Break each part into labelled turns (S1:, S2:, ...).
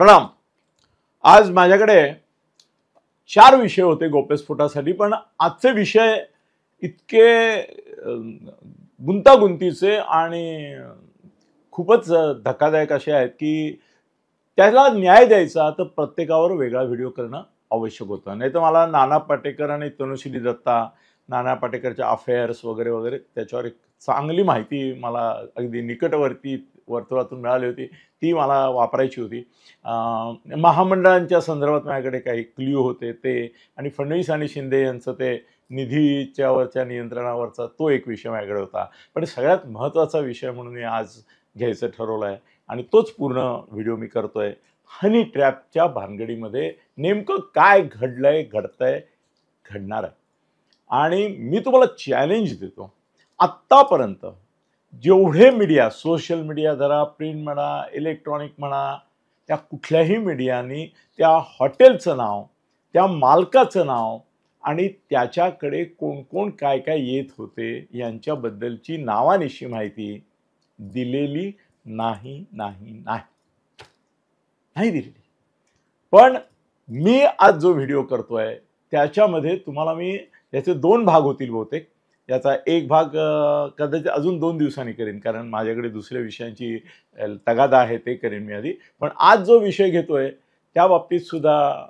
S1: प्रणाम। आज माझ्याकडे 4 विषय होते गौप्यस्फोटासाठी, पण आजचे विषय इतके गुंतागुंतीचे आणि खूपच धक्कादायक असे आहेत की त्याला न्याय द्यायचा तर प्रत्येकावर वेगळा व्हिडिओ करणं आवश्यक होतं। नाही तर मला नाना पाटेकर आणि तनुश्री दत्ता, नाना पाटेकरच्या अफेअर्स वगैरे वगैरे त्याच्यावर एक चांगली माहिती मला अगदी निकटवर्ती वर्तुळातून मिळाली होती, ती मला वापरायची होती। महामंडळांच्या संदर्भात माझ्याकडे काही क्ल्यू होते ते, आणि फडणवीस आणि शिंदे यांचं ते निधीच्यावरच्या नियंत्रणावरचा तो एक विषय माझ्याकडे होता। पण सगळ्यात महत्त्वाचा विषय म्हणून मी आज घ्यायचं ठरवलं आहे आणि तोच पूर्ण व्हिडिओ मी करतोय। हनी ट्रॅपच्या भानगडीमध्ये नेमकं काय घडलंय, घडतंय, घडणार आहे। आणि मी तुम्हाला चॅलेंज देतो, आत्तापर्यंत जेवढे मीडिया, सोशल मीडिया धरा, प्रिंट म्हणा, इलेक्ट्रॉनिक म्हणा, त्या कुठल्याही मीडियानी त्या हॉटेलचं नाव, त्या मालकाचं नाव आणि त्याच्याकडे कोण कोण काय काय येत होते यांच्याबद्दलची नावानिशी माहिती दिलेली नाही दिलेली। पण मी आज जो व्हिडिओ करतोय त्याच्यामध्ये तुम्हाला मी याचे 2 भाग होतील बहुतेक। याचा एक भाग कदाचित अजून 2 दिवसांनी करेन, कारण माझ्याकडे दुसऱ्या विषयांची तगादा आहे, ते करेन मी आधी। पण आज जो विषय घेतोय त्या बाबतीत सुद्धा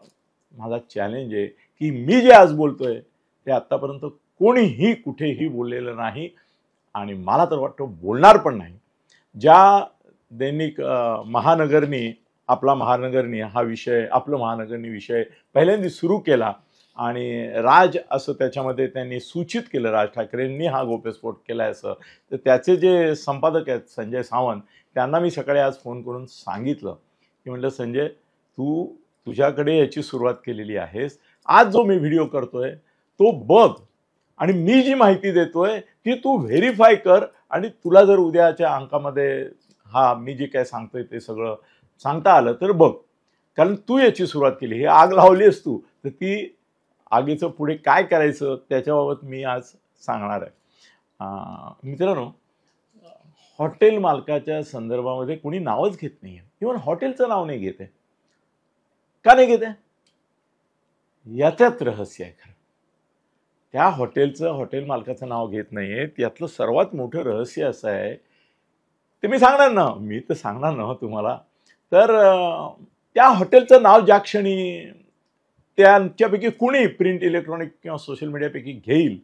S1: माझा चॅलेंज आहे की मी जे आज बोलतोय ते आत्तापर्यंत कोणीही कुठेही बोललेलं नाही आणि मला तर वाटतं बोलणार पण नाही। ज्या दैनिक महानगरनी आपला महानगरनी हा विषय, आपलं महानगरनी विषय पहिल्यांदा सुरू केला आणि राज असं त्याच्यामध्ये त्यांनी सूचित केलं, राज ठाकरेंनी हा गौप्यस्फोट केला असं, तर त्याचे जे संपादक आहेत संजय सावंत, त्यांना मी सकाळी आज फोन करून सांगितलं की म्हटलं संजय, तुझ्याकडे याची सुरुवात केलेली आहेस, आज जो मी व्हिडिओ करतोय तो बघ आणि मी जी माहिती देतोय ती तू व्हेरीफाय कर, आणि तुला जर उद्याच्या अंकामध्ये हा मी जे काय सांगतोय ते सगळं सांगता आलं तर बघ, कारण तू याची सुरुवात केली, ही आग लावलीस तू, तर ती आगीचं पुढे काय करायचं त्याच्याबाबत मी आज सांगणार आहे। मित्रांनो, हॉटेल मालकाच्या संदर्भामध्ये कोणी नावच घेत नाही आहे, इव्हन हॉटेलचं नाव नाही घेत आहे। का नाही घेत आहे? याच्यात रहस्य आहे खरं। त्या हॉटेल मालकाचं नाव घेत नाहीये, त्यातलं सर्वात मोठं रहस्य असं आहे, ते मी सांगणार ना, मी तर सांगणार ना तुम्हाला। तर त्या हॉटेलचं नाव ज्या क्षणी त्यांच्यापैकी कुणी प्रिंट, इलेक्ट्रॉनिक किंवा सोशल मीडियापैकी घेईल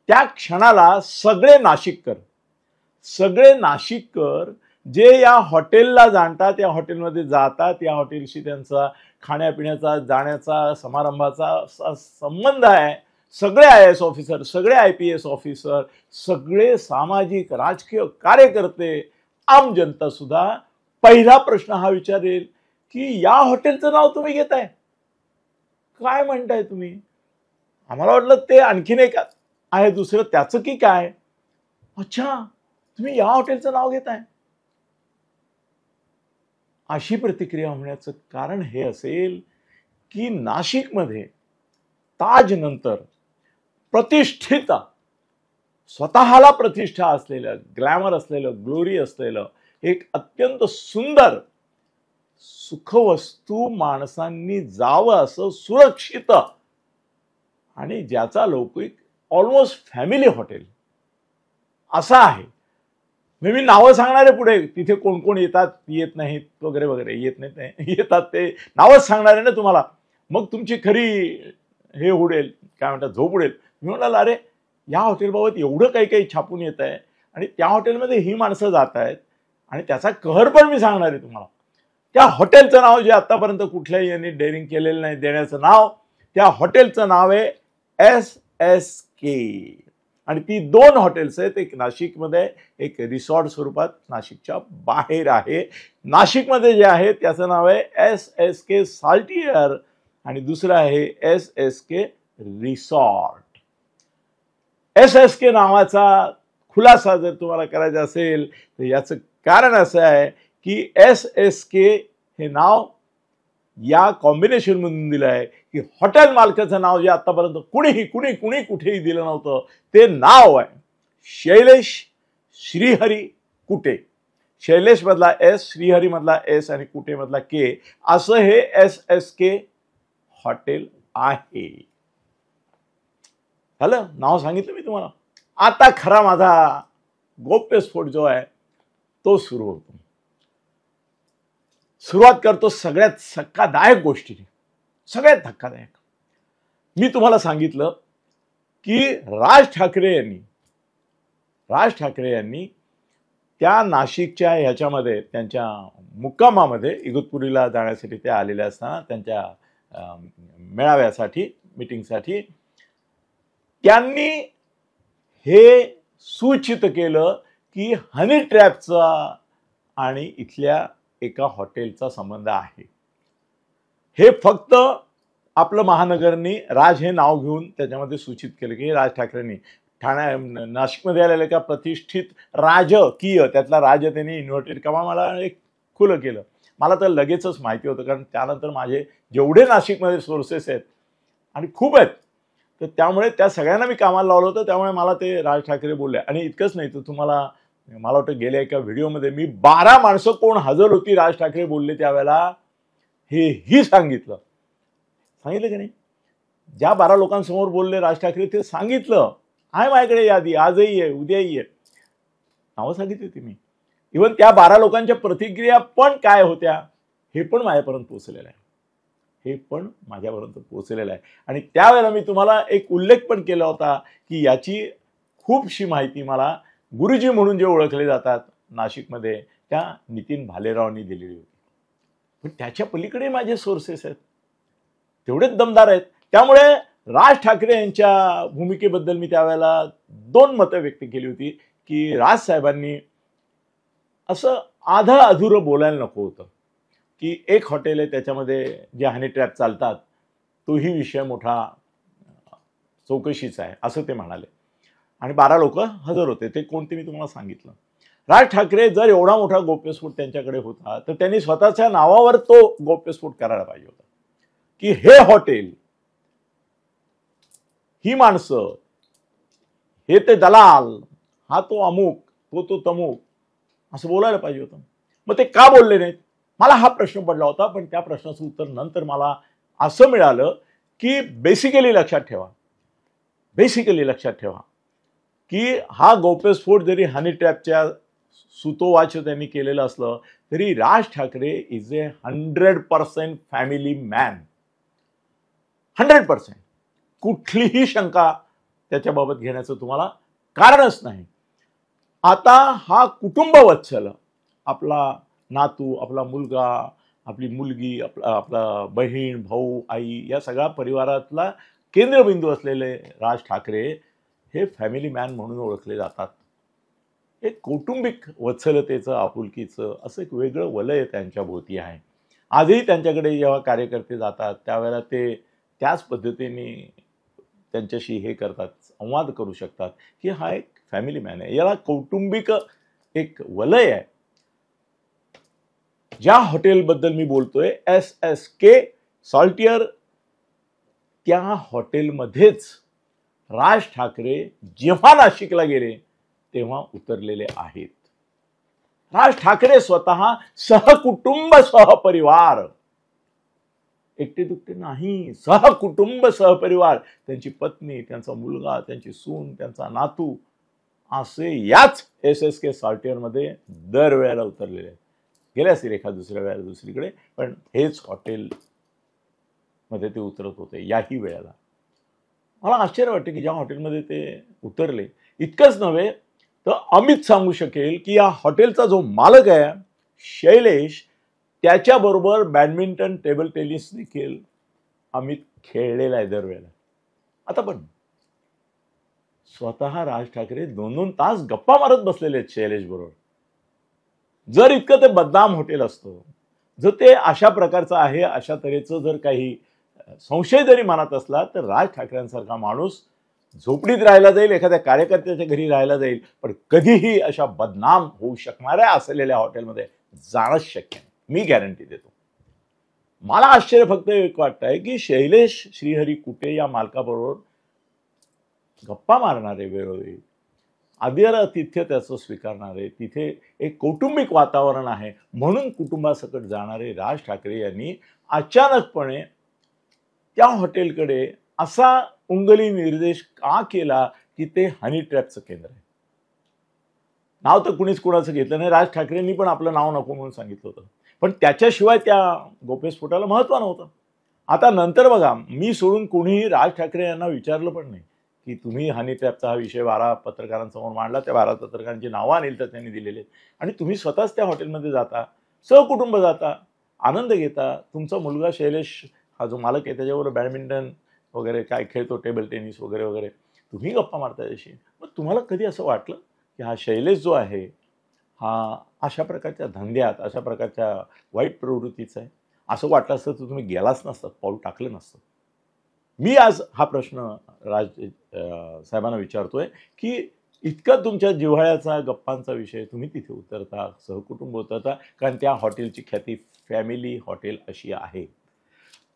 S1: त्या क्षणाला सगळे नाशिककर जे या हॉटेलला जाणतात, या हॉटेलमध्ये जातात, या हॉटेलशी त्यांचा खाण्यापिण्याचा, जाण्याचा, समारंभाचा संबंध आहे, सगळे IAS ऑफिसर, सगळे IPS ऑफिसर, सगळे सामाजिक राजकीय कार्यकर्ते, आम जनता सुद्धा पहिला प्रश्न हा विचारेल की या हॉटेलचं नाव तुम्ही घेताय, काय म्हणताय तुम्ही? आम्हाला वाटलं ते आणखीन एक आहे दुसरं, त्याचं की काय? अच्छा, तुम्ही या हॉटेलचं नाव घेताय? अशी प्रतिक्रिया होण्याचं कारण हे असेल की नाशिकमध्ये ताज नंतर प्रतिष्ठित, स्वतःला प्रतिष्ठा असलेलं, ग्लॅमर असलेलं, ग्लोरी असलेलं एक अत्यंत सुंदर सुखवस्तू माणसांनी जावं असं सुरक्षित आणि ज्याचा लौकिक ऑलमोस्ट फॅमिली हॉटेल असा आहे। मी नावं सांगणार आहे पुढे, तिथे कोण कोण येतात, येत नाहीत वगैरे वगैरे, येत नाहीत येतात, ते नावच सांगणार आहे ना तुम्हाला, मग तुमची खरी हे उडेल, काय म्हणतात, झोप उडेल। मी म्हणाल अरे, या हॉटेलबाबत एवढं काही काही छापून येत आहे आणि त्या हॉटेलमध्ये ही माणसं जात आहेत आणि त्याचा कहर पण मी सांगणार आहे तुम्हाला। त्या हॉटेलचं नाव जे आतापर्यंत कुठल्याही यांनी डेअरिंग केलेलं नाही देण्याचं नाव, त्या हॉटेलचं नाव आहे SSK, आणि ती 2 हॉटेल्स आहेत, एक नाशिकमध्ये, एक रिसॉर्ट स्वरूपात नाशिकच्या बाहेर आहे। नाशिकमध्ये जे आहे त्याचं नाव आहे SSK साल्टियर आणि दुसरं आहे SSK रिसॉर्ट। SSK नावाचा खुलासा जर तुम्हाला करायचा असेल तर याचं कारण असं आहे की SSK हे नाव या कॉम्बिनेशन मधून दिलं आहे की हॉटेल मालकाचं नाव जे आतापर्यंत कुणी कुठेही दिलं नव्हतं ते नाव आहे शैलेश श्रीहरी कुटे। शैलेश मधला एस, श्रीहरी मधला एस आणि कुटे मधला के, असं हे SSK हॉटेल आहे. झालं, नाव सांगितलं मी तुम्हाला. आता खरा माझा गौप्यस्फोट जो आहे तो सुरू होतो. सुरुवात करतो सगळ्यात धक्कादायक गोष्टीने, सगळ्यात धक्कादायक. मी तुम्हाला सांगितलं की राज ठाकरे यांनी त्या नाशिकच्या ह्याच्यामध्ये त्यांच्या मुक्कामामध्ये इगतपुरीला जाण्यासाठी ते आलेले असताना त्यांच्या मेळाव्यासाठी, मीटिंगसाठी, त्यांनी हे सूचित केलं की हनी ट्रॅपचा आणि इथल्या एका हॉटेलचा संबंध आहे. हे फक्त आपलं महानगरनी राज हे नाव घेऊन त्याच्यामध्ये सूचित केलं की राज ठाकरेंनी नाशिकमध्ये आलेल्या एका प्रतिष्ठित राजकीय, त्यातला राज त्यांनी इन्व्हर्टेड कमा मला एक खुलं केलं. मला तर लगेचच माहिती होतं, कारण त्यानंतर माझे जेवढे नाशिकमध्ये सोर्सेस आहेत आणि खूप आहेत, तर त्यामुळे त्या सगळ्यांना मी कामाला लावलं होतं. त्यामुळे मला ते राज ठाकरे बोलले. आणि इतकंच नाही तर तुम्हाला, मला वाटतं गेल्या एका व्हिडिओमध्ये मी 12 माणसं कोण हजर होती राज ठाकरे बोलले त्यावेळेला हेही सांगितलं की नाही. ज्या 12 लोकांसमोर बोलले राज ठाकरे ते सांगितलं आहे माझ्याकडे यादी, आजही आहे, उद्याही आहे, नावं सांगितली होती मी. इव्हन त्या 12 लोकांच्या प्रतिक्रिया पण काय होत्या हे पण माझ्यापर्यंत पोहोचलेलं आहे. आणि त्यावेळेला मी तुम्हाला एक उल्लेख पण केला होता की याची खूपशी माहिती मला गुरुजी म्हणून जे ओळखले जातात नाशिकमध्ये त्या नितीन भालेरावांनी दिलेली होती. पण त्याच्या पलीकडे माझे सोर्सेस आहेत, तेवढेच दमदार आहेत. त्यामुळे राज ठाकरे यांच्या भूमिकेबद्दल मी त्यावेळेला 2 मतं व्यक्त केली होती की राज साहेबांनी असं आधा अधुरं बोलायला नको होतं की एक हॉटेल आहे त्याच्यामध्ये जे हनी ट्रॅप चालतात तोही विषय मोठा चौकशीचा आहे असं ते म्हणाले. आणि 12 लोक हजर होते. ते कोणते मी तुम्हाला सांगितलं. राज ठाकरे जर एवढा मोठा गौप्यस्फोट त्यांच्याकडे होता तर त्यांनी स्वतःच्या नावावर तो गौप्यस्फोट करायला पाहिजे होता की हे हॉटेल, ही माणसं, हे ते दलाल, हा तो अमुक, तो तमुक, असं बोलायला पाहिजे होतं. मग ते का बोलले नाहीत, मला हा प्रश्न पडला होता. पण त्या प्रश्नाचं उत्तर नंतर मला असं मिळालं की बेसिकली लक्षात ठेवा की हा गौप्यस्फोट जरी हनी ट्रॅपच्या सुतोवाच त्यांनी केलेलं असलं तरी Raj Thackeray is a 100% family man. 100%. कुठलीही शंका त्याच्याबाबत घेण्याचं तुम्हाला कारणच नाही. आता हा कुटुंबवत्सल, आपला नातू, आपला मुलगा, आपली मुलगी, आपला बहीण, भाऊ, आई, या सगळ्या परिवारातला केंद्रबिंदू असलेले राज ठाकरे हे फॅमिली मॅन म्हणून ओळखले जातात. एक कौटुंबिक वत्सलतेचं, आपुलकीचं असं एक वेगळं वलय त्यांच्या भोवती आहे. आजही त्यांच्याकडे जेव्हा कार्यकर्ते जातात त्यावेळेला ते त्याच पद्धतीने त्यांच्याशी हे करतात, संवाद करू शकतात की हा एक फॅमिली मॅन आहे. याला कौटुंबिक एक वलय आहे. ज्या हॉटेलबद्दल मी बोलतोय SSK सॉल्टियर, त्या हॉटेलमध्येच राज ठाकरे जेव्हा नाशिकला गेले तेव्हा उतरलेले आहेत. राज ठाकरे स्वतः सहकुटुंब, सहपरिवार, एकटे दुकटे नाही, सहकुटुंब, सहपरिवार, त्यांची पत्नी, त्यांचा मुलगा, त्यांची सून, त्यांचा नातू, असे याच SSK सॉल्टियरमध्ये दरवेळेला उतरलेले आहेत. गेले असतील एखाद दुसऱ्या वेळेला दुसरीकडे, पण हेच हॉटेलमध्ये ते उतरत होते याही वेळेला. मला आश्चर्य वाटते की ज्या हॉटेलमध्ये ते उतरले, इतकंच नव्हे तर अमित सांगू शकेल की या हॉटेलचा जो मालक आहे शैलेश, त्याच्याबरोबर बॅडमिंटन, टेबल टेनिस देखील अमित खेळलेला आहे दरवेळेला. आता पण स्वतः राज ठाकरे 2-2 तास गप्पा मारत बसलेले आहेत शैलेश बरोबर. जर इतकं ते बदनाम हॉटेल असतं, जर ते अशा प्रकारचं आहे, अशा तऱ्हेचं जर काही संशय जरी मनात असला तर राज ठाकरेंसारखा माणूस झोपडीत राहायला जाईल, एखाद्या कार्यकर्त्याच्या घरी राहायला जाईल, पण कधीही अशा बदनाम होऊ शकणाऱ्या असलेल्या हॉटेलमध्ये जाणंच शक्य नाही. मी गॅरंटी देतो. मला आश्चर्य फक्त एक वाटतंय की शैलेश श्रीहरी कुटे या मालकाबरोबर गप्पा मारणारे वेळोवेळी आदरातिथ्य त्याचं स्वीकारणारे, तिथे एक कौटुंबिक वातावरण आहे म्हणून कुटुंबासकट जाणारे राज ठाकरे यांनी अचानकपणे त्या हॉटेलकडे असा उंगली निर्देश का केला की ते हनी ट्रॅपचं केंद्र आहे. नाव तर कुणीच कुणाचं घेतलं नाही. राज ठाकरेंनी पण आपलं नाव नको म्हणून सांगितलं होतं, पण त्याच्याशिवाय त्या गौप्यस्फोटाला महत्त्व नव्हतं. आता नंतर बघा, मी सोडून कोणीही राज ठाकरे यांना विचारलं पण नाही की तुम्ही हनी ट्रॅपचा हा विषय 12 पत्रकारांसमोर मांडला, त्या 12 पत्रकारांची नावं अनिल तर त्यांनी दिलेली आणि तुम्ही स्वतःच त्या हॉटेलमध्ये जाता, सहकुटुंब जाता, आनंद घेता. तुमचा मुलगा शैलेश हा जो मालक आहे त्याच्याबरोबर बॅडमिंटन वगैरे काय खेळतो, टेबल टेनिस वगैरे वगैरे, तुम्ही गप्पा मारता त्याशी. मग तुम्हाला कधी असं वाटलं की हा शैलेश जो आहे हा अशा प्रकारच्या धंद्यात, अशा प्रकारच्या वाईट प्रवृत्तीचा आहे? असं वाटलं असतं तर तुम्ही गेलाच नसतात, पाऊल टाकलं नसतं. मी आज हा प्रश्न राज साहेबांना विचारतोय की इतका तुमच्या जिव्हाळ्याचा गप्पांचा विषय, तुम्ही तिथे उतरता, सहकुटुंब उतरता, कारण त्या हॉटेलची ख्याती फॅमिली हॉटेल अशी आहे.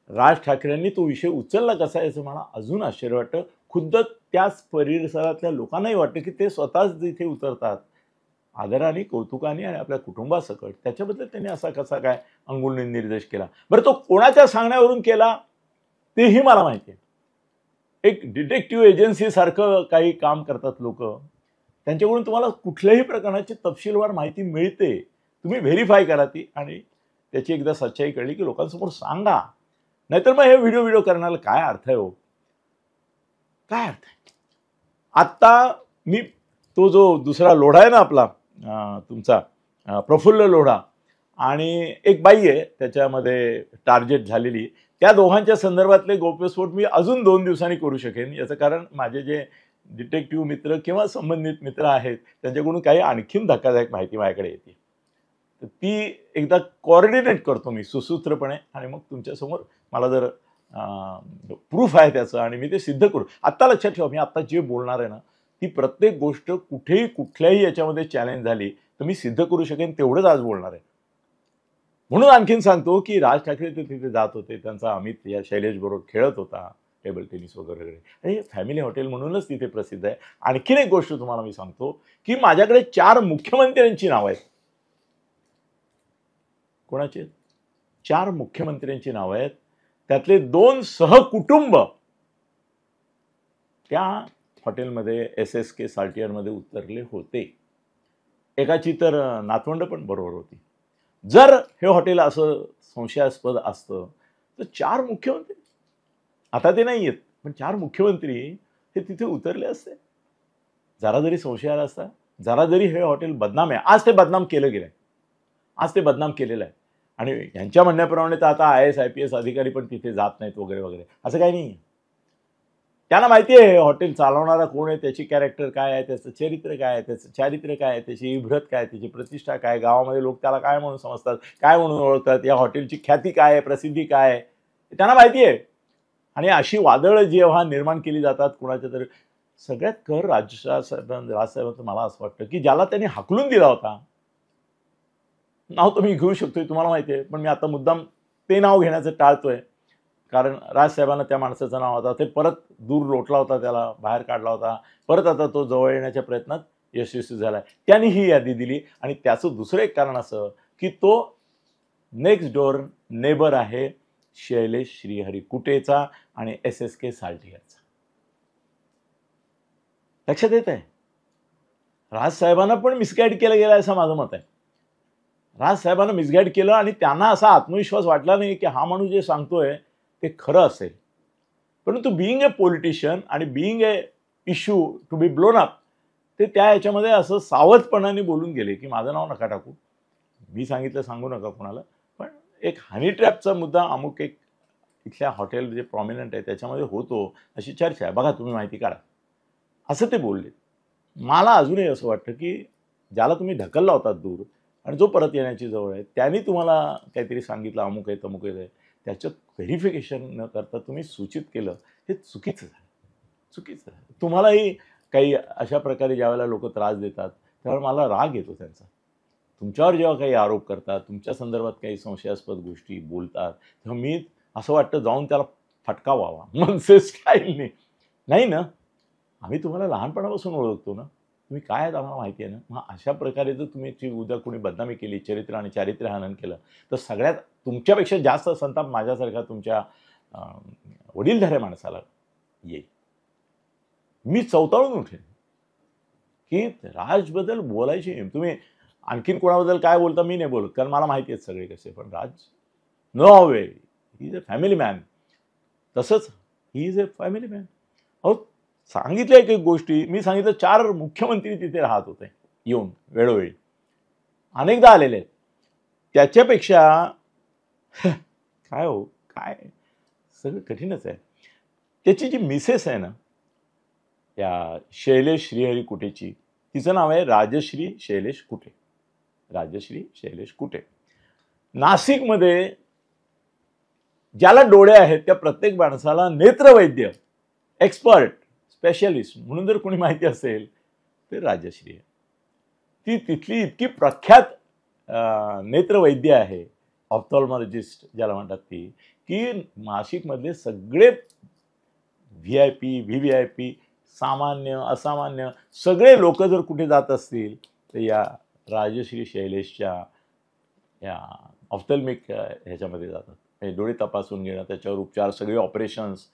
S1: राज ठाकरेंनी तो विषय उचलला कसा याचं मला अजून आश्चर्य वाटतं. खुद्द त्याच परिसरातल्या लोकांनाही वाटतं की ते स्वतःच जिथे उतरतात आदराने, कौतुकाने आणि आपल्या कुटुंबासकट, त्याच्याबद्दल त्यांनी असा कसा काय अंगुल निर्देश केला. बरं, तो कोणाच्या सांगण्यावरून केला तेही मला माहिती आहे. एक डिटेक्टिव्ह एजन्सी सारखं काही काम करतात लोक, त्यांच्याकडून तुम्हाला कुठल्याही प्रकरणाची तपशीलवार माहिती मिळते. तुम्ही व्हेरीफाय करा ती, आणि त्याची एकदा सच्चाई कळली की लोकांसमोर सांगा. नाहीतर मग हे व्हिडिओ करण्याला काय अर्थ आहे हो? काय अर्थ आहे? आत्ता मी तो जो दुसरा लोढा आहे ना आपला तुमचा प्रफुल्ल लोढा, आणि एक बाई आहे त्याच्यामध्ये टार्गेट झालेली, त्या दोघांच्या संदर्भातले गौप्यस्फोट मी अजून 2 दिवसांनी करू शकेन. याचं कारण माझे जे डिटेक्टिव्ह मित्र किंवा संबंधित मित्र आहेत त्यांच्याकडून काही आणखीन धक्कादायक माहिती माझ्याकडे येते. तर ती एकदा कोऑर्डिनेट करतो मी सुसूत्रपणे, आणि मग तुमच्यासमोर मला जर प्रूफ आहे त्याचं आणि मी ते सिद्ध करू. आत्ता लक्षात ठेवा, मी आत्ता जे बोलणार आहे ना ती प्रत्येक गोष्ट कुठेही कुठल्याही याच्यामध्ये चॅलेंज झाली तर मी सिद्ध करू शकेन तेवढंच आज बोलणार आहे. म्हणून आणखीन सांगतो की राज ठाकरे ते तिथे जात होते, त्यांचा अमित या शैलेश बरोबर खेळत होता टेबल टेनिस वगैरे वगैरे, आणि फॅमिली हॉटेल म्हणूनच तिथे प्रसिद्ध आहे. आणखीन एक गोष्ट तुम्हाला मी सांगतो की माझ्याकडे 4 मुख्यमंत्र्यांची नावं आहेत. कोणाची? 4 मुख्यमंत्र्यांची नावं आहेत. त्यातले 2 सहकुटुंब त्या हॉटेलमध्ये SSK साल्टियरमध्ये उतरले होते. एकाची तर नातवंड पण बरोबर होती. जर हे हॉटेल असं संशयास्पद असतं तर 4 मुख्यमंत्री, आता ते नाही आहेत पण 4 मुख्यमंत्री हे तिथे उतरले असते. जरा जरी संशय आला असता, जरा जरी हे हॉटेल बदनाम आहे, आज ते बदनाम केलं गेलंय, आज ते बदनाम केलेलं आहे. आणि यांच्या म्हणण्याप्रमाणे तर आता IAS IPS अधिकारी पण तिथे जात नाहीत वगैरे वगैरे, असं काही नाही. त्यांना माहिती आहे हॉटेल चालवणारा कोण आहे, त्याची कॅरेक्टर काय आहे, त्याचं चरित्र काय आहे, त्याचं चारित्र्य काय आहे, त्याची इभ्रत काय, त्याची प्रतिष्ठा काय, गावामध्ये लोक त्याला काय म्हणून समजतात, काय म्हणून ओळखतात, या हॉटेलची ख्याती काय आहे, प्रसिद्धी काय आहे, त्यांना माहिती आहे. आणि अशी वादळं जेव्हा निर्माण केली जातात कुणाच्या तरी, सगळ्यात कर राजसाहेबांचं मला असं वाटतं की ज्याला त्यांनी हाकलून दिला होता, नाव तर मी घेऊ शकतोय तुम्हाला माहिती आहे, पण मी आता मुद्दाम ते नाव घेण्याचं टाळतोय, कारण राजसाहेबांना त्या माणसाचं नाव होता, ते परत दूर लोटला होता, त्याला बाहेर काढला होता, परत आता तो जवळ येण्याच्या प्रयत्नात यशस्वी झालाय. त्यांनी ही यादी दिली, आणि त्याचं दुसरं एक कारण असं की तो नेक्स्ट डोअर नेबर आहे शैलेश श्रीहरी कुटेचा आणि SSK साल्टियरचा. लक्षात येत आहे? राजसाहेबांना पण मिसगाईड केलं गेलं असं माझं मत आहे. राजसाहेबांना मिसगाईड केलं आणि त्यांना असा आत्मविश्वास वाटला नाही की हा माणूस जे सांगतोय ते खरं असेल. परंतु बिईंग ए पॉलिटिशियन आणि being a issue to be blown up, ते त्या याच्यामध्ये असं सावधपणाने बोलून गेले की माझं नाव नका टाकू, मी सांगितलं सांगू नका कोणाला, पण एक हनी ट्रॅपचा मुद्दा अमुक एक इथल्या हॉटेल जे प्रॉमिनंट आहे त्याच्यामध्ये होतो अशी चर्चा आहे, बघा तुम्ही माहिती काढा, असं ते बोलले. मला अजूनही असं वाटतं की ज्याला तुम्ही ढकलला होता दूर आणि जो परत येण्याची जवळ आहे, त्यांनी तुम्हाला काहीतरी सांगितलं अमुक आहे तमुक आहे, त्याचं व्हेरिफिकेशन न करता तुम्ही सूचित केलं, हे चुकीचं झालं, चुकीचं झालं. तुम्हालाही काही अशा प्रकारे ज्यावेळेला लोक त्रास देतात त्यावेळेला मला राग येतो त्यांचा. तुमच्यावर जेव्हा काही आरोप करतात, तुमच्या संदर्भात काही संशयास्पद गोष्टी बोलतात, तेव्हा मी असं वाटतं जाऊन त्याला फटका व्हावा मनसे स्टाईलने. नाही ना, आम्ही तुम्हाला लहानपणापासून ओळखतो ना, तुम्ही काय आहेत आम्हाला माहिती आहे ना. मग अशा प्रकारे जर तुम्ही उद्या कोणी बदनामी केली, चरित्र आणि चारित्र्यहनन केलं, तर सगळ्यात तुमच्यापेक्षा जास्त संताप माझ्यासारखा तुमच्या वडीलधाऱ्या माणसाला येईल. मी चवताळून उठेन की राजबद्दल बोलायची. तुम्ही आणखीन कोणाबद्दल काय बोलता मी नाही बोलत, कारण मला माहिती आहेत सगळे कसे. पण Raj no way, he is a family man. तसंच he is a family man. अहो सांगितलं एक गोष्टी मी सांगितलं, 4 मुख्यमंत्री तिथे राहत होते येऊन वेळोवेळी, अनेकदा आलेले आहेत. त्याच्यापेक्षा काय हो, काय सगळं कठीणच आहे. त्याची जी मिसेस आहे ना, या शैलेश श्रीहरी कुटेची, तिचं नाव आहे राजश्री शैलेश कुटे. राजश्री शैलेश कुटे. नाशिकमध्ये ज्याला डोळे आहेत त्या प्रत्येक माणसाला नेत्रवैद्य, एक्सपर्ट, स्पेशलिस्ट म्हणून जर कोणी माहिती असेल तर राजश्री आहे. ती तिथली इतकी प्रख्यात नेत्रवैद्य आहे, ऑप्थॉल्मॉलॉजिस्ट ज्याला म्हणतात ती, की नाशिकमधले सगळे VIP, VVIP, सामान्य असामान्य सगळे लोक जर कुठे जात असतील तर या राजश्री शैलेशच्या या ऑप्थल्मिक ह्याच्यामध्ये जातात. डोळे तपासून घेणं, त्याच्यावर उपचार, सगळे ऑपरेशन्स,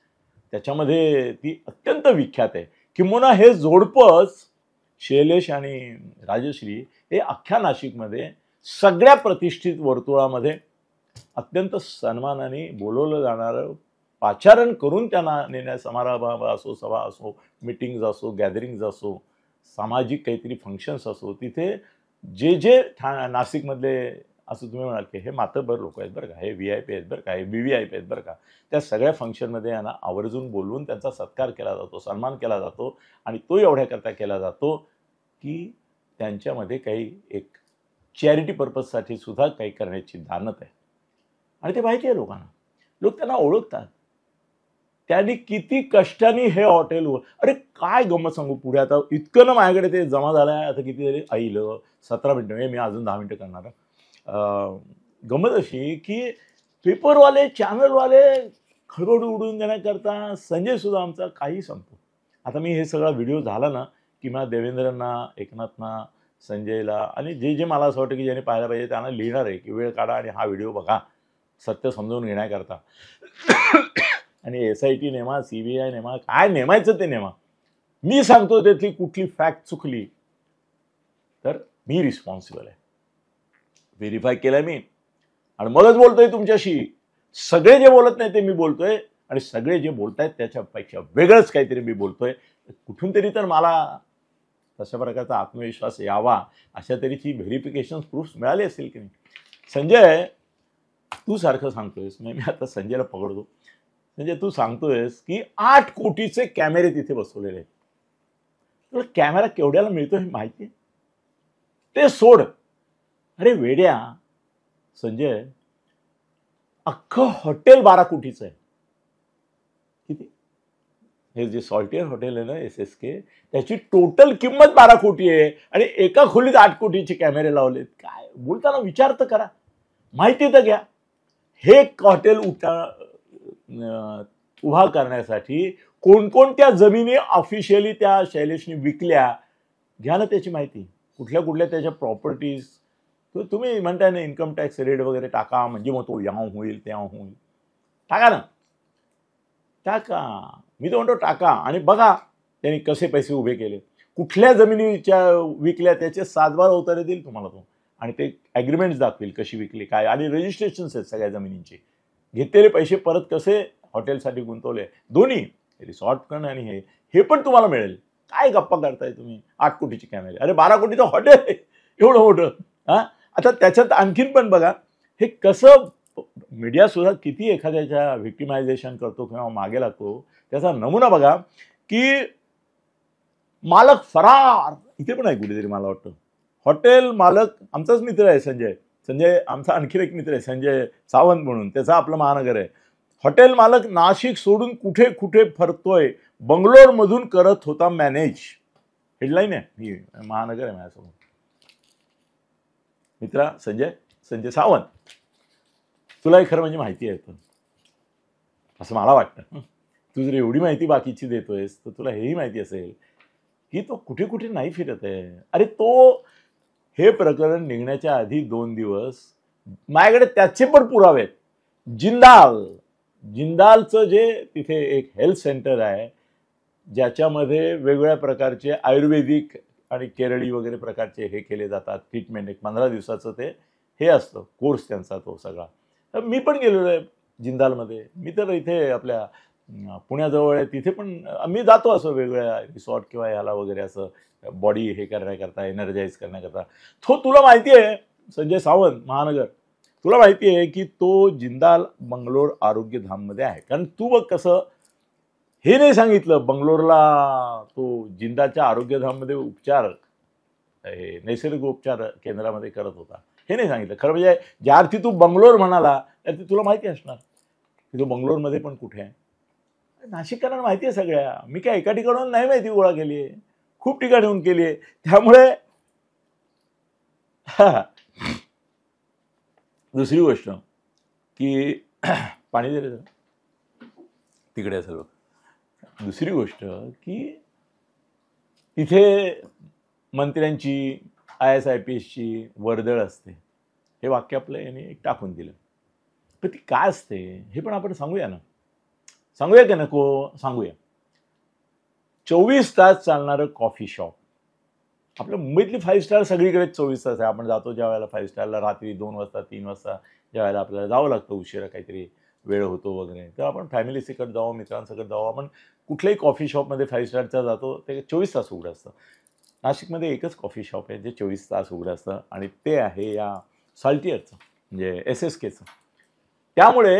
S1: त्याच्यामध्ये ती अत्यंत विख्यात आहे. किंबहुना हे जोडपंच शैलेश आणि राजश्री हे अख्ख्या नाशिकमध्ये सगळ्या प्रतिष्ठित वर्तुळामध्ये अत्यंत सन्मानाने बोलवलं जाणारं, पाचारण करून त्यांना नेण्या, समारंभ असो, सभा असो, मीटिंग्ज असो, गॅदरिंग्ज असो, सामाजिक काहीतरी फंक्शन्स असो, तिथे जे नाशिकमधले, असं तुम्ही म्हणाल की हे मातबर लोक आहेत बरं का, हे VIP आहेत बरं का, हे VVIP आहेत बरं का, त्या सगळ्या फंक्शनमध्ये यांना आवर्जून बोलवून त्यांचा सत्कार केला जातो, सन्मान केला जातो. आणि तो एवढ्याकरता केला जातो की त्यांच्यामध्ये काही एक चॅरिटी पर्पजसाठी सुद्धा काही करण्याची दानत आहे. आणि ते माहिती आहे लोकांना, लोक त्यांना ओळखतात. त्यांनी किती कष्टाने हे हॉटेल, अरे काय गंमत सांगू, पुढे आता इतकं ना माझ्याकडे ते जमा झालं आहे. आता किती झाले आईलं 17 मिनटं, मी अजून 10 मिनटं करणार. गंमत अशी की पेपरवाले, चॅनलवाले खरबड उडून देण्याकरता संजय सुद्धा आमचा काही सांगतो. आता मी हे सगळा व्हिडिओ झाला ना की मला देवेंद्रना, एकनाथना, संजयला आणि जे मला असं वाटतं की ज्याने पाहायला पाहिजे त्यांना लिहिणार आहे की वेळ काढा आणि हा व्हिडिओ बघा, सत्य समजून घेण्याकरता. आणि SIT नेमा, CBI नेमा, काय नेमायचं ते नेमा. मी सांगतो त्यातली कुठली फॅक्ट चुकली तर मी रिस्पॉन्सिबल आहे. व्हेरीफाय केलं मी आणि मगच बोलतोय तुमच्याशी. सगळे जे बोलत नाही ते मी बोलतोय आणि सगळे जे बोलतायत त्याच्यापेक्षा वेगळंच काहीतरी मी बोलतोय. कुठून तरी तर मला तशा प्रकारचा आत्मविश्वास यावा, अशा तऱ्हेची व्हेरिफिकेशन प्रूफ्स मिळाले असतील की नाही. संजय तू सारखं सांगतोयस, मी आता संजयला पकडतो. संजय तू सांगतोयस की 8 कोटीचे कॅमेरे तिथे बसवलेले आहेत. तुला कॅमेरा केवढ्याला मिळतो हे माहिती आहे? ते सोड. अरे वेड्या संजय, अख्खं हॉटेल 12 कोटीचं आहे. किती? हे जे सॉल्टियर हॉटेल आहे ना SSK, त्याची टोटल किंमत 12 कोटी आहे आणि एका खोलीत 8 कोटीचे कॅमेरे लावलेत. काय बोलताना विचार तर करा, माहिती तर घ्या. हे हॉटेल उभा करण्यासाठी कोणकोणत्या जमिनी ऑफिशियली त्या शैलेशने विकल्या, घ्या ना त्याची माहिती. कुठल्या कुठल्या त्याच्या प्रॉपर्टीज. तुम्ही म्हणताय ना इन्कम टॅक्स रेट वगैरे टाका, म्हणजे मग तो याव होईल त्या होईल. टाका ना, टाका. मी तर म्हणतो टाका आणि बघा त्यांनी कसे पैसे उभे केले, कुठल्या जमिनीच्या विकल्या, त्याचे 7-12 उतारे देईल तुम्हाला तो. आणि ते ॲग्रीमेंट्स दाखवेल कशी विकली काय, आणि रजिस्ट्रेशन्स आहेत सगळ्या जमिनींचे. घेतलेले पैसे परत कसे हॉटेलसाठी गुंतवले, दोन्ही रिसॉर्ट पण आणि हे पण तुम्हाला मिळेल. काय गप्पा करताय तुम्ही? 8 कोटीचे कॅमेरे, अरे 12 कोटीचं हॉटेल आहे एवढं मोठं. हां, आता त्याच्यात आणखीन पण बघा हे कसं मीडिया सुद्धा किती एखाद्याच्या व्हिक्टिमायझेशन करतो किंवा मागे लागतो. त्याचा नमुना बघा की मालक फरार, इथे पण आहे कुठेतरी मला वाटतं. हॉटेल मालक आमचाच मित्र आहे संजय आमचा आणखीन एक मित्र आहे संजय सावंत म्हणून, त्याचा आपलं महानगर आहे. हॉटेल मालक नाशिक सोडून कुठे कुठे फरतोय, बंगलोरमधून करत होता मॅनेज. हेडलाईन आहे, ही महानगर आहे माझ्यासमोर. मित्रा संजय सावंत, तुला खरं म्हणजे माहिती आहे असं मला वाटतं. तू जर एवढी माहिती बाकीची देतोयस तर तुला हेही माहिती असेल की तो कुठे कुठे नाही फिरत आहे. अरे तो हे प्रकरण निघण्याच्या आधी 2 दिवस माझ्याकडे त्याचे पण पुरावे आहेत. जिंदालचं जे तिथे एक हेल्थ सेंटर आहे, ज्याच्यामध्ये वेगवेगळ्या प्रकारचे आयुर्वेदिक आणि केरळी वगैरे प्रकारचे हे केले जातात ट्रीटमेंट. एक 15 दिवसाचं ते हे असतं कोर्स त्यांचा तो सगळा. तर मी पण गेलेलो आहे जिंदालमध्ये. मी तर इथे आपल्या पुण्याजवळ आहे तिथे पण मी जातो असं वेगवेगळ्या रिसॉर्ट किंवा ह्याला वगैरे असं बॉडी हे करण्याकरता, एनर्जाईज करण्याकरता. तो तुला माहिती आहे संजय सावंत महानगर, तुला माहिती आहे की तो जिंदाल बंगलोर आरोग्यधाममध्ये आहे. कारण तू बघ कसं हे नाही सांगितलं बंगलोरला तो जिंदालच्या आरोग्यधाममध्ये उपचार हे नैसर्गिक उपचार केंद्रामध्ये करत होता, हे नाही सांगितलं. खरं म्हणजे ज्या अर्थी तू बंगलोर म्हणाला त्यार्थी तुला माहिती असणार की तो बंगलोरमध्ये पण कुठे आहे. नाशिककरांना माहिती आहे सगळ्या. मी काय एका ठिकाणाहून नाही माहिती गोळा केली आहे, खूप ठिकाणीहून केली आहे. त्यामुळे दुसरी गोष्ट की पाणी दिलं तिकडे असेल बघ. दुसरी गोष्ट की तिथे मंत्र्यांची IAS IPSची वर्दळ असते. हे वाक्य आपलं याने टाकून दिलं. पण ती काय असते हे पण आपण सांगूया ना. सांगूया की नको सांगूया. 24 तास चालणारं कॉफी शॉप. आपल्या मुंबईतली 5 स्टार सगळीकडेच 24 तास आहे. आपण जातो ज्या वेळेला 5 स्टारला रात्री 2 वाजता 3 वाजता ज्या वेळेला आपल्याला जावं लागतं, उशिरा काहीतरी वेळ होतो वगैरे, तर आपण फॅमिलीसकट जावं, मित्रांसकट जावं, आपण कुठल्याही कॉफी शॉपमध्ये 5 स्टारचा जातो ते 24 तास उघडं असतं. नाशिकमध्ये एकच कॉफी शॉप आहे जे 24 तास उघडं असतं आणि ते आहे या साल्टियरचं म्हणजे SSKचं. त्यामुळे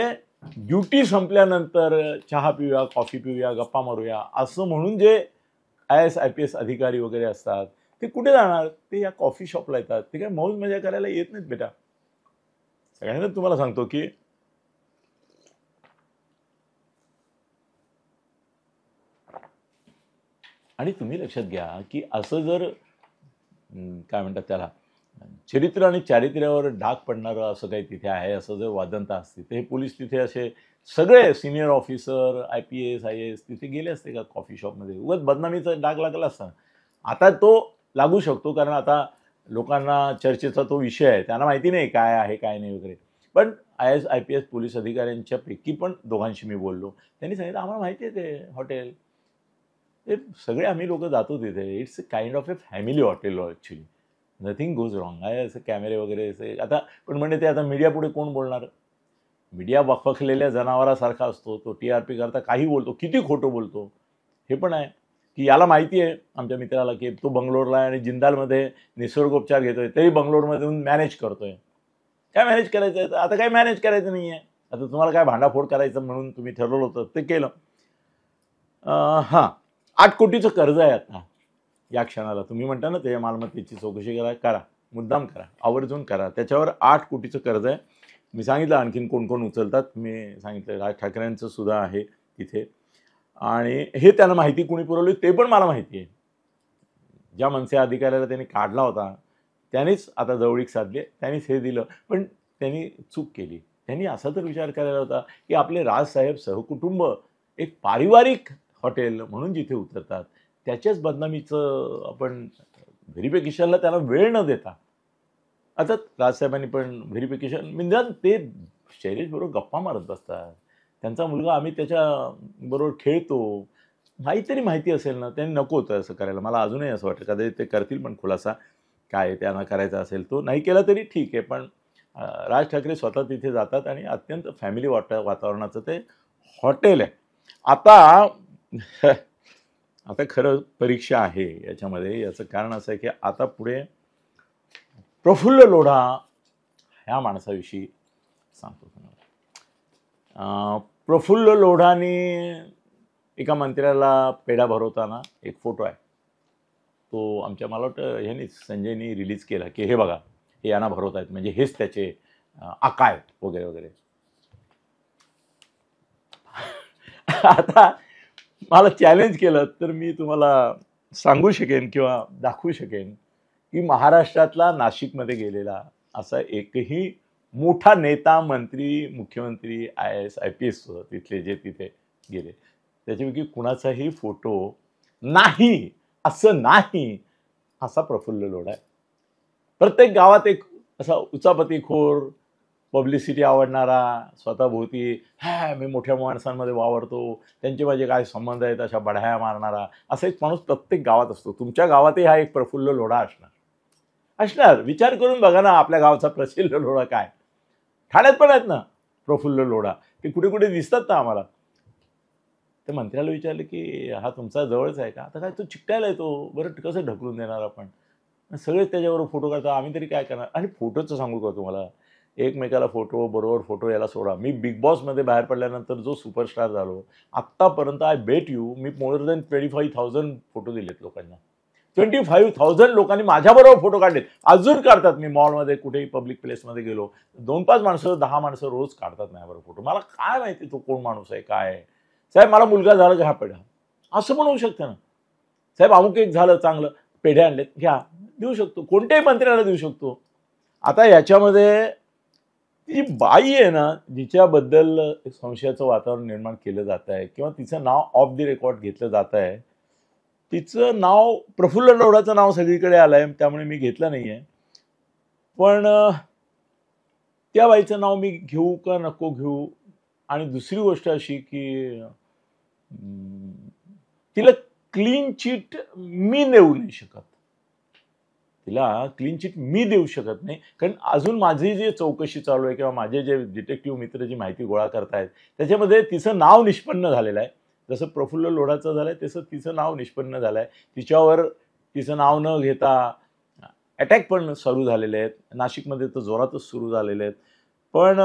S1: ड्युटी संपल्यानंतर चहा पिऊया, कॉफी पिऊया, गप्पा मारूया असं म्हणून जे IAS IPS अधिकारी वगैरे असतात ते कुठे जाणार? ते या कॉफी शॉपला येतात. ते काय मौज मजा करायला येत नाहीत बेटा. सगळ्यांना तुम्हाला सांगतो की आणि तुम्ही लक्षात घ्या की असं जर काय म्हणतात त्याला चरित्र आणि चारित्र्यावर डाग पडणारं असं काही तिथे आहे असं जर वादंत असते तर हे पोलीस तिथे असे सगळे सिनियर ऑफिसर IPS IAS तिथे गेले असते का कॉफी शॉपमध्ये? उगाच बदनामीचा डाग लागला असता. आता तो लागू शकतो कारण आता लोकांना चर्चेचा तो विषय आहे, त्यांना माहिती नाही काय आहे काय नाही वगैरे. पण IAS IPS पोलीस अधिकाऱ्यांच्या पैकी पण दोघांशी मी बोललो. त्यांनी सांगितलं आम्हाला माहिती आहे ते हॉटेल, ते सगळे आम्ही लोक जातो तिथे. It's a kind of A family hotel actually. Nothing goes wrong आहे. असं कॅमेरे वगैरे असे आता पण म्हणजे ते आता मीडिया पुढे कोण बोलणार? मीडिया वखवखलेल्या जनावरासारखा असतो. तो TRP करता काही बोलतो, किती खोटं बोलतो. हे पण आहे की याला माहिती आहे आमच्या मित्राला की तो बंगलोरला आणि जिंदालमध्ये निसर्गोपचार घेतोय, तरी बंगलोरमधून मॅनेज करतोय. काय मॅनेज करायचं आहे? आता काय मॅनेज करायचं नाही आहे. आता तुम्हाला काय भांडाफोड करायचं म्हणून तुम्ही ठरवलं होतं ते केलं. हां, 8 कोटीचं कर्ज आहे आता या क्षणाला. तुम्ही म्हणता ना ते मालमत्तेची चौकशी करा, मुद्दाम करा, आवर्जून करा. त्याच्यावर 8 कोटीचं कर्ज आहे. मी सांगितलं आणखीन कोण कोण उचलतात. मी सांगितलं राज ठाकरेंचं सुद्धा आहे तिथे आणि हे त्यांना माहिती कोणी पुरवली ते पण मला माहिती आहे. ज्या मनसे अधिकाऱ्याला त्यांनी काढला होता त्यांनीच आता जवळीक साधली, त्यांनीच हे दिलं. पण त्यांनी चूक केली. त्यांनी असा तर विचार करायला होता की आपले राजसाहेब सहकुटुंब एक पारिवारिक हॉटेल म्हणून जिथे उतरतात त्याच्याच बदनामीचं आपण व्हेरिफिकेशनला त्यांना वेळ न देता आता राजसाहेबांनी पण व्हेरिफिकेशन म्हणजे ते शैलेशबरोबर गप्पा मारत बसतात. त्यांचा मुलगा आम्ही त्याच्याबरोबर खेळतो. काहीतरी माहिती असेल ना, त्यांनी नको होतं असं करायला. मला अजूनही असं वाटतं कदाचित ते करतील पण खुलासा काय त्यांना करायचा असेल तो. नाही केला तरी ठीक आहे. पण राज ठाकरे स्वतः तिथे जातात आणि अत्यंत फॅमिली वातावरणाचं ते हॉटेल आहे. आता आता खरं परीक्षा आहे याच्यामध्ये. याचं कारण असं आहे की आता पुढे प्रफुल्ल लोढा ह्या माणसाविषयी सांगतो तुम्हाला. प्रफुल्ल लोढाने एका मंत्र्याला पेढा भरवताना एक फोटो आहे. तो आमच्या मला वाटतं ह्यानी संजयनी रिलीज केला की हे बघा हे यांना भरवत आहेत म्हणजे हेच त्याचे आकाय वगैरे वगैरे. आता मला चॅलेंज केलं तर मी तुम्हाला सांगू शकेन किंवा दाखवू शकेन की महाराष्ट्रातला नाशिकमध्ये गेलेला असा एकही मोठा नेता, मंत्री, मुख्यमंत्री, IAS IPS तिथले जे तिथे गेले त्याच्यापैकी कुणाचाही फोटो नाही असं नाही, असा प्रफुल्ल लोढा आहे. प्रत्येक गावात एक असा उचापतीखोर, पब्लिसिटी आवडणारा, स्वतःभोवती मी मोठ्या माणसांमध्ये वावरतो, त्यांचे माझे काय संबंध आहेत अशा बढाया मारणारा असा एक माणूस प्रत्येक गावात असतो. तुमच्या गावातही हा एक प्रफुल्ल लोढा असणार. विचार करून बघा ना, आपल्या गावचा प्रसिद्ध लोढा काय. ठाण्यात पण आहेत ना प्रफुल्ल लोढा, ते कुठे कुठे दिसतात ना आम्हाला. तर मंत्र्याला विचारलं की हा तुमचा जवळच आहे का. आता काय तो चिकटायला येतो, बरं कसं ढकलून देणार आपण. सगळेच त्याच्यावर फोटो काढतात, आम्ही तरी काय करणार. आणि फोटोचं सांगू का तुम्हाला, एकमेकाला फोटो, बरोबर फोटो याला सोडा. मी बिग बॉसमध्ये बाहेर पडल्यानंतर जो सुपरस्टार झालो, आत्तापर्यंत I bet you me more than 25,000 photo दिलेत लोकांना. 25,000 लोकांनी माझ्याबरोबर फोटो काढलेत, अजून काढतात. मी मॉलमध्ये कुठेही पब्लिक प्लेसमध्ये गेलो, 2-5 माणसं 10 माणसं रोज काढतात माझ्याबरोबर फोटो. मला काय माहिती तो कोण माणूस आहे, काय आहे. साहेब मला मुलगा झाला घ्या पेढ्या, असं पण होऊ शकतं ना. साहेब अमुक एक झालं चांगलं, पेढ्या आणलेत घ्या, देऊ शकतो, कोणत्याही मंत्र्याला देऊ शकतो. आता याच्यामध्ये ती बाई आहे ना, जिच्याबद्दल संशयाचं वातावरण निर्माण केलं जात आहे किंवा तिचं नाव ऑफ द रेकॉर्ड घेतलं जात आहे, तिचं नाव प्रफुल्ल लोढाचं नाव सगळीकडे आलं आहे, त्यामुळे मी घेतलं नाही आहे. पण त्या बाईचं नाव मी घेऊ का नको घेऊ. आणि दुसरी गोष्ट अशी की तिला क्लीन चिट मी देऊ नाही शकत. तिला क्लीन चिट मी देऊ शकत नाही, कारण अजून माझी जी चौकशी चालू आहे किंवा माझे जे डिटेक्टिव्ह मित्र जी माहिती गोळा करतायत त्याच्यामध्ये तिचं नाव निष्पन्न झालेलं आहे. जसं प्रफुल्ल लोढाचं झालं आहे तसं तिचं नाव निष्पन्न झालं आहे. तिच्यावर तिचं नाव न घेता अटॅक पण सुरू झालेले आहेत. नाशिकमध्ये तर जोरातच सुरू झालेले आहेत. पण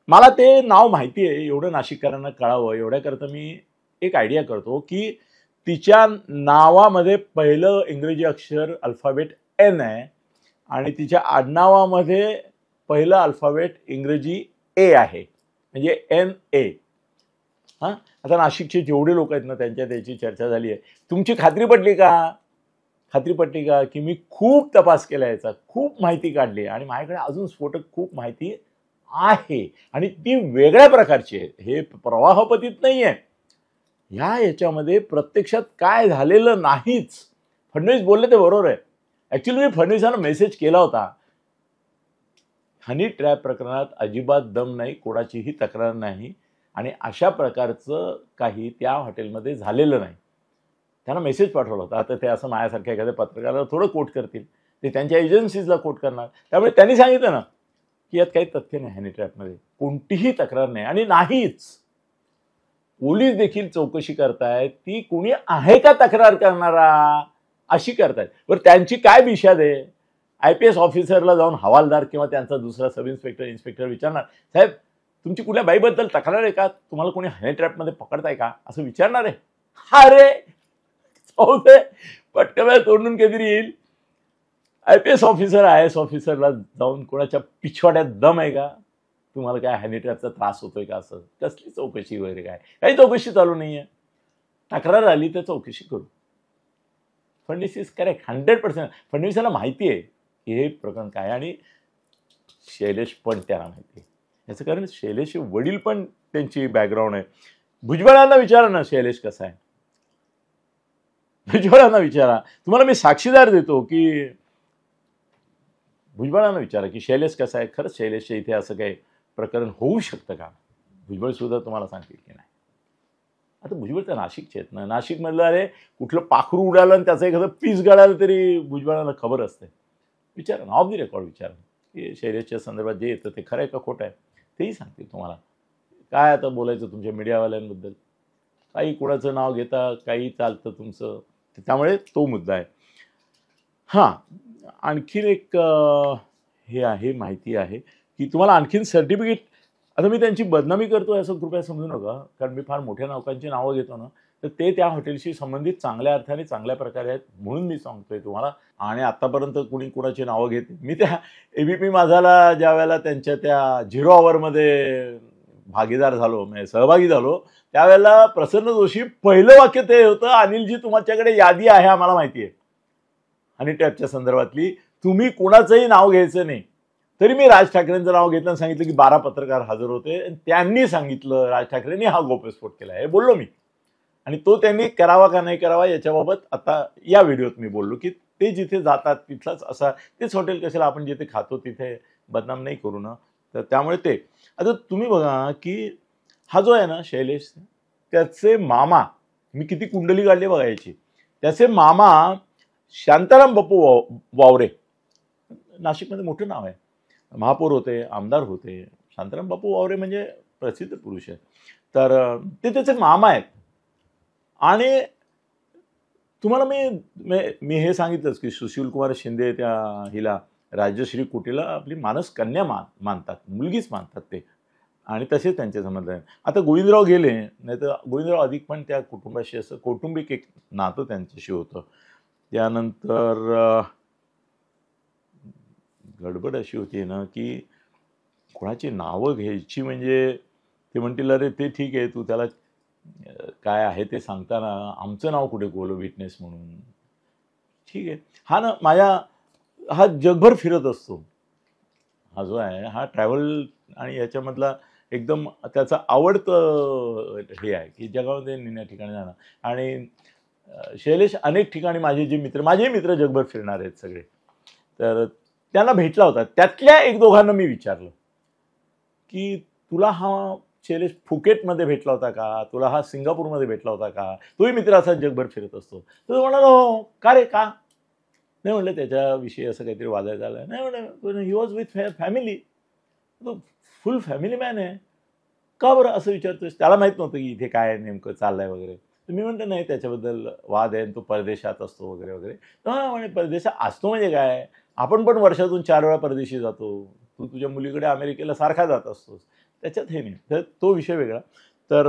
S1: मला ते नाव माहिती आहे, एवढं नाशिककरांना कळावं एवढ्याकरता मी एक आयडिया करतो की तिच्या नावामध्ये पहिलं इंग्रजी अक्षर अल्फाबेट एन आहे आणि तिच्या आडनावामध्ये पहिलं अल्फाबेट इंग्रजी ए आहे, म्हणजे NA. हां, आता नाशिकचे जेवढे लोक आहेत ना त्यांच्या त्याची चर्चा झाली आहे. तुमची खात्री पटली का की मी खूप तपास केला याचा, खूप माहिती काढली आणि माझ्याकडे अजून स्फोटक खूप माहिती आहे आणि ती वेगळ्या प्रकारची आहे. हे प्रवाहपतीत नाही आहे. याच्यामध्ये प्रत्यक्षात काय झालेलं नाहीच. फडणवीस बोलले ते बरोबर आहे. ॲक्च्युली मी फडणवीसांना मेसेज केला होता, हनी ट्रॅप प्रकरणात अजिबात दम नाही, कोणाचीही तक्रार नाही आणि अशा प्रकारचं काही त्या हॉटेलमध्ये झालेलं नाही. त्यांना मेसेज पाठवला होता. आता ते असं माझ्यासारख्या एखाद्या पत्रकाराला थोडं कोट करतील, ते त्यांच्या एजन्सीजला कोट करणार. त्यामुळे त्यांनी सांगितलं ना की यात काही तथ्य नाही, हनी ट्रॅपमध्ये कोणतीही तक्रार नाही आणि नाहीच. पोलीस देखील चौकशी करतायत, ती कोणी आहे का तक्रार करणारा अशी करतायत. बरं त्यांची काय बिशाद आहे. IPS ऑफिसरला जाऊन हवालदार किंवा त्यांचा दुसरा सब इन्स्पेक्टर विचारणार, साहेब तुमची कुठल्या बाईबद्दल तक्रार आहे का, तुम्हाला कोणी हनी ट्रॅपमध्ये पकडताय का असं विचारणार आहे. अरे चौथे पटकन तोडून कधी येईल. IPS ऑफिसर IAS ऑफिसरला जाऊन कोणाच्या पिछवाड्यात दम आहे का, तुम्हाला काय हनी ट्रॅपचा त्रास होतोय का, असं कसली चौकशी वगैरे काय, काही चौकशी चालू नाही आहे. तक्रार आली तर चौकशी करू. Fadnavis is correct 100%. फडणवीसाला माहिती आहे की हे प्रकरण काय आणि शैलेश पण त्याला माहिती आहे. याचं कारण शैलेशचे वडील पण त्यांची बॅकग्राऊंड आहे. भुजबळांना विचारा ना शैलेश कसा आहे. भुजबळांना विचारा, तुम्हाला मी साक्षीदार देतो की भुजबळांना विचारा की शैलेश कसा आहे. खरंच शैलेशच्या इथे असं काही प्रकरण होऊ शकतं का. भुजबळ सुद्धा तुम्हाला सांगतील की नाही. आता भुजबळ तर नाशिकचे आहेत ना. नाशिकमधलं अरे कुठलं पाखरू उडालं आणि त्याचं एखादं पीस गळालं तरी भुजबळांना खबर असते. विचारा ना, ऑफ द रेकॉर्ड विचारा की शैलेशच्या संदर्भात जे येतं ते खरं आहे का खोटं आहे, तेही सांगतील तुम्हाला. काय आता बोलायचं तुमच्या मीडियावाल्यांबद्दल, काही कुणाचं नाव घेता, काही चालतं तुमचं. त्यामुळे तो मुद्दा आहे. हां, आणखीन एक हे आहे, माहिती आहे की तुम्हाला आणखीन सर्टिफिकेट. आता मी त्यांची बदनामी करतो असं कृपया समजू नका, कारण मी फार मोठ्या लोकांची नावं घेतो ना, तर ते त्या हॉटेलशी संबंधित चांगल्या अर्थाने चांगल्या प्रकारे आहेत म्हणून मी सांगतोय तुम्हाला. आणि आत्तापर्यंत कुणी कुणाची नावं घेते. मी त्या ABP माझाला ज्या वेळेला त्यांच्या त्या 0 आवरमध्ये भागीदार झालो, म्हणजे सहभागी झालो, त्यावेळेला प्रसन्न जोशी पहिलं वाक्य ते होतं, अनिलजी तुमच्याकडे यादी आहे आम्हाला माहिती आहे हनी ट्रॅपच्या संदर्भातली, तुम्ही कुणाचंही नाव घ्यायचं नाही. तरी मी राज ठाकरेंचं नाव घेतलं आणि सांगितलं की 12 पत्रकार हजर होते. त्यांनी सांगितलं राज ठाकरेंनी हा गौप्यस्फोट केला आहे, बोललो मी. आणि तो त्यांनी करावा का नाही करावा याच्याबाबत आता या व्हिडिओत मी बोललो की ते जिथे जातात तिथलाच असा तेच हॉटेल कशाला आपण जिथे खातो तिथे बदनाम नाही करू ना. तर त्यामुळे ते आता तुम्ही बघा की हा जो आहे ना शैलेश, त्याचे मामा, मी किती कुंडली काढली बघायची, त्याचे मामा शांताराम बापू वावरे, नाशिकमध्ये मोठं नाव आहे, महापौर होते, आमदार होते. शांताराम बापू वावरे म्हणजे प्रसिद्ध पुरुष आहे. तर ते त्याचे मामा आहेत. आणि तुम्हाला मी हे सांगितलंच की सुशीलकुमार शिंदे त्या हिला राजश्री कुटीला आपली मानस कन्या मानतात, मुलगीच मानतात ते, आणि तसेच त्यांचे संबंध आहेत. आता गोविंदराव गेले, नाही तर गोविंदराव अधिक पण त्या कुटुंबाशी असं कौटुंबिक एक नातं त्यांच्याशी होतं. त्यानंतर गडबड अशी होती ना की कोणाची नावं घ्यायची म्हणजे ते म्हणतील अरे ते ठीक आहे, तू त्याला काय आहे ते सांगताना आमचं नाव कुठे बोलो विटनेस म्हणून. ठीक आहे, हा जगभर फिरत असतो. हा जो आहे हा ट्रॅव्हल आणि याच्यामधला एकदम त्याचं आवडतं हे आहे की जगामध्ये नेण्या ठिकाणी जाणं. आणि शैलेश अनेक ठिकाणी माझेही मित्र जगभर फिरणार आहेत सगळे. तर त्यांना भेटला होता. त्यातल्या एक दोघांना मी विचारलं की तुला हा शैलेश फुकेटमध्ये भेटला होता का, तुला हा सिंगापूरमध्ये भेटला होता का, तोही मित्र असा जगभर फिरत असतो. तर तो म्हणाला हो. का रे, का नाही म्हणलं त्याच्याविषयी असं काहीतरी वादायचं झालं नाही. म्हणलं ही वॉज विथ फॅमिली, तो फुल फॅमिली मॅन आहे. का बरं असं विचारतोयस? त्याला माहीत नव्हतं की इथे काय नेमकं चाललंय वगैरे. तर मी म्हणतो नाही त्याच्याबद्दल वाद आहे, तो परदेशात असतो वगैरे वगैरे. हां म्हणजे परदेशात असतो म्हणजे काय, आपण पण वर्षातून 4 वेळा परदेशी जातो. तू तुझ्या मुलीकडे अमेरिकेला सारखा जात असतोस, त्याच्यात हे नाही. तर तो विषय वेगळा. तर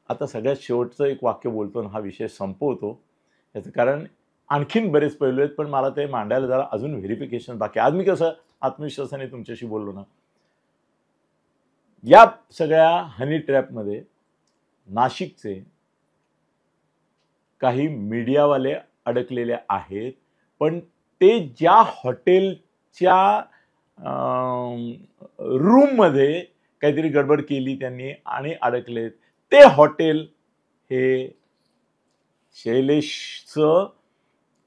S1: आता सगळ्यात शेवटचं एक वाक्य बोलतो आणि हा विषय संपवतो. याचं कारण आणखीन बरेच पैलू आहेत, पण मला ते मांडायला जरा अजून व्हेरिफिकेशन बाकी. आज मी कसं आत्मविश्वासाने तुमच्याशी बोललो ना. या सगळ्या हनी ट्रॅपमध्ये नाशिकचे काही मीडियावाले अडकलेले आहेत, पण ते ज्या हॉटेलच्या रूममध्ये काहीतरी गडबड केली त्यांनी आणि अडकलेत, ते हॉटेल हे शैलेशचं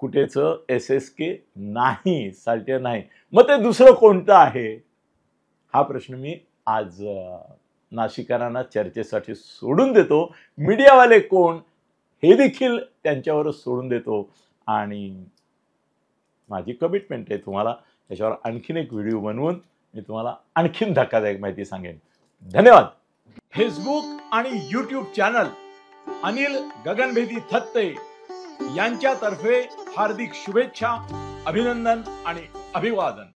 S1: कुठेचं SSK नाही, साल्टियर नाही. मग ते दुसरं कोणतं आहे हा प्रश्न मी आज नाशिकरांना चर्चेसाठी सोडून देतो. मीडियावाले कोण हे देखील त्यांच्यावरच सोडून देतो. आणि माझी कमिटमेंट आहे तुम्हाला त्याच्यावर आणखीन एक व्हिडिओ बनवून मी तुम्हाला आणखीन धक्कादायक माहिती सांगेन. धन्यवाद. फेसबुक आणि YouTube चॅनल अनिल गगनभेदी थत्ते यांच्यातर्फे हार्दिक शुभेच्छा, अभिनंदन आणि अभिवादन.